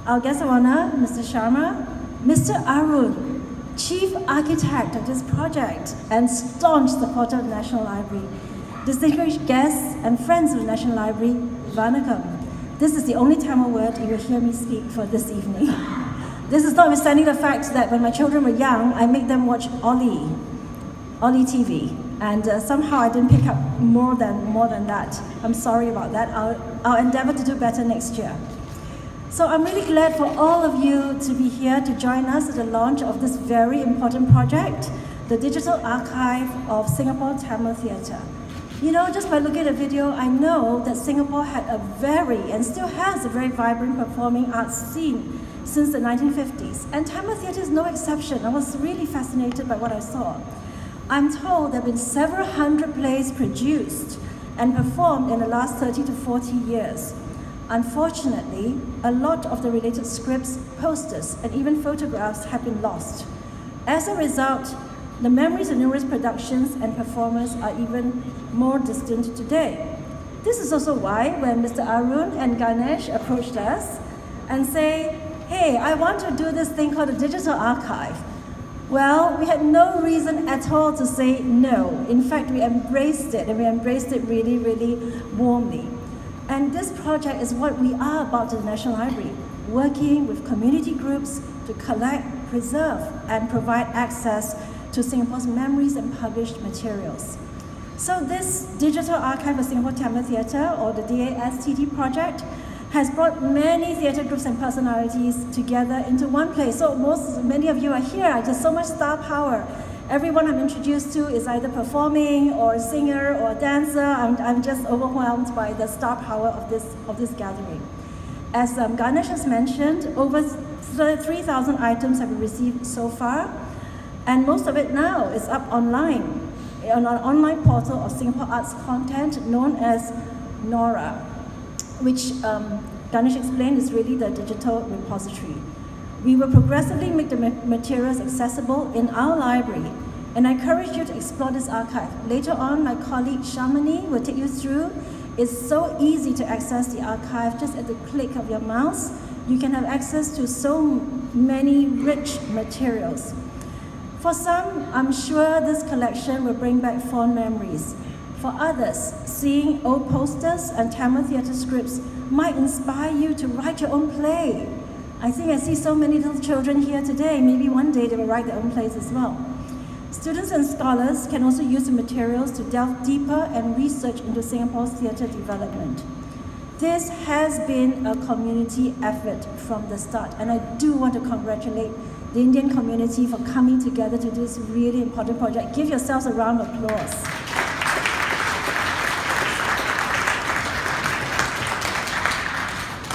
our guest of honor, Mr. Sharma, Mr. Arun, Chief Architect of this project and staunch supporter of the National Library, distinguished guests and friends of the National Library, Vanakkam. This is the only Tamil word you will hear me speak for this evening. This is notwithstanding the fact that when my children were young, I made them watch Ollie TV, and somehow I didn't pick up more than that. I'm sorry about that. I'll endeavor to do better next year. So I'm really glad for all of you to be here to join us at the launch of this very important project, the Digital Archive of Singapore Tamil Theatre. You know, just by looking at the video, I know that Singapore had a very, and still has a very vibrant performing arts scene since the 1950s. And Tamil theatre is no exception. I was really fascinated by what I saw. I'm told there have been several hundred plays produced and performed in the last 30 to 40 years. Unfortunately, a lot of the related scripts, posters, and even photographs have been lost. As a result, the memories of numerous productions and performers are even more distant today. This is also why when Mr. Arun and Ganesh approached us and say, hey, I want to do this thing called a digital archive. Well, we had no reason at all to say no. In fact, we embraced it, and we embraced it really, really warmly. And this project is what we are about at the National Library, working with community groups to collect, preserve, and provide access to Singapore's memories and published materials. So this Digital Archive of Singapore Tamil Theatre, or the DASTT project, has brought many theatre groups and personalities together into one place. So many of you are here, there's so much star power. Everyone I'm introduced to is either performing or a singer or a dancer. I'm just overwhelmed by the star power of this gathering. As Ganesh has mentioned, over 3,000 items have been received so far, and most of it now is up online, on an online portal of Singapore arts content known as NORA, which Ganesh explained is really the digital repository. We will progressively make the materials accessible in our library, and I encourage you to explore this archive. Later on, my colleague Shamini will take you through. It's so easy to access the archive, just at the click of your mouse. You can have access to so many rich materials. For some, I'm sure this collection will bring back fond memories. For others, seeing old posters and Tamil theatre scripts might inspire you to write your own play. I think I see so many little children here today. Maybe one day they will write their own plays as well. Students and scholars can also use the materials to delve deeper and research into Singapore's theatre development. This has been a community effort from the start, and I do want to congratulate the Indian community for coming together to do this really important project. Give yourselves a round of applause.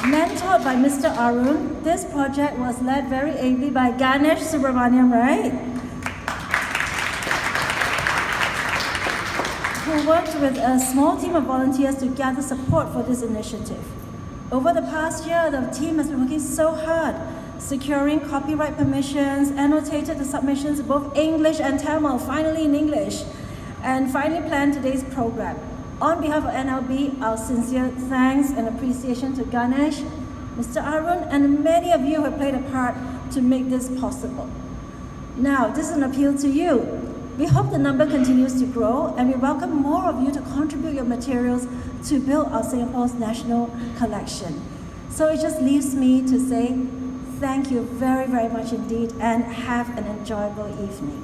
Mentored by Mr. Arun, this project was led very ably by Ganesh Subramaniam, right? Who worked with a small team of volunteers to gather support for this initiative. Over the past year, the team has been working so hard, securing copyright permissions, annotated the submissions in both English and Tamil, finally in English, and finally planned today's program. On behalf of NLB, our sincere thanks and appreciation to Ganesh, Mr. Arun, and many of you who have played a part to make this possible. Now, this is an appeal to you. We hope the number continues to grow, and we welcome more of you to contribute your materials to build our Singapore's national collection. So it just leaves me to say thank you very, very much indeed, and have an enjoyable evening.